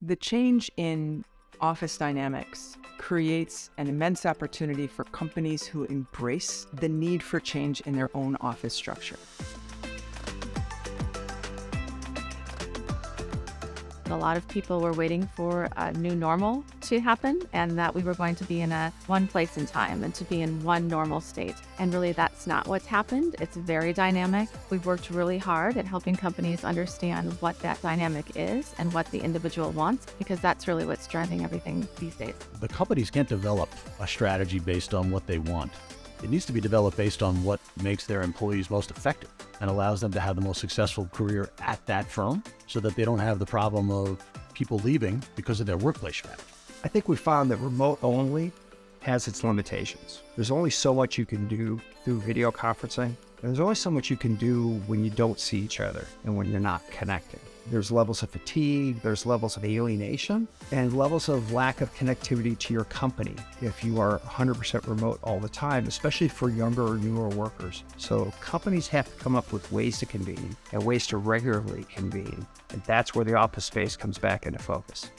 The change in office dynamics creates an immense opportunity for companies who embrace the need for change in their own office structure. A lot of people were waiting for a new normal to happen, and that we were going to be in one place in time and to be in one normal state. And really, that's not what's happened. It's very dynamic. We've worked really hard at helping companies understand what that dynamic is and what the individual wants, because that's really what's driving everything these days. The companies can't develop a strategy based on what they want. It needs to be developed based on what makes their employees most effective and allows them to have the most successful career at that firm so that they don't have the problem of people leaving because of their workplace strategy. I think we found that remote only has its limitations. There's only so much you can do through video conferencing. And there's only so much you can do when you don't see each other and when you're not connecting. There's levels of fatigue, there's levels of alienation, and levels of lack of connectivity to your company if you are 100% remote all the time, especially for younger or newer workers. So companies have to come up with ways to convene and ways to regularly convene. And that's where the office space comes back into focus.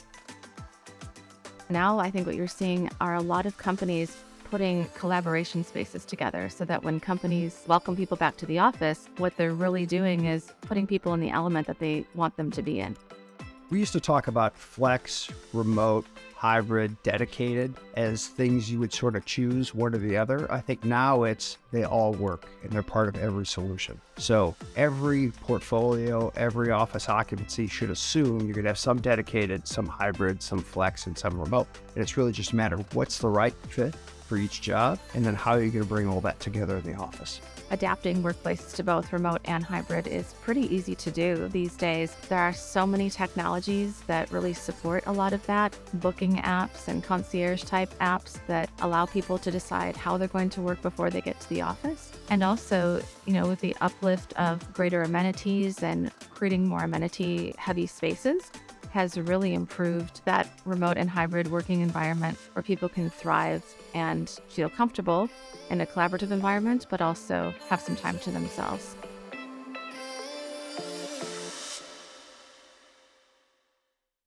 Now, I think what you're seeing are a lot of companies putting collaboration spaces together so that when companies welcome people back to the office, what they're really doing is putting people in the element that they want them to be in. We used to talk about flex, remote, hybrid, dedicated as things you would sort of choose one or the other. I think now they all work and they're part of every solution. So every portfolio, every office occupancy should assume you're going to have some dedicated, some hybrid, some flex, and some remote. And it's really just a matter of what's the right fit for each job, and then how are you going to bring all that together in the office. Adapting workplaces to both remote and hybrid is pretty easy to do these days. There are so many technologies that really support a lot of that. Booking apps and concierge type apps that allow people to decide how they're going to work before they get to the office. And also, with the uplift of greater amenities and creating more amenity heavy spaces, has really improved that remote and hybrid working environment where people can thrive and feel comfortable in a collaborative environment, but also have some time to themselves.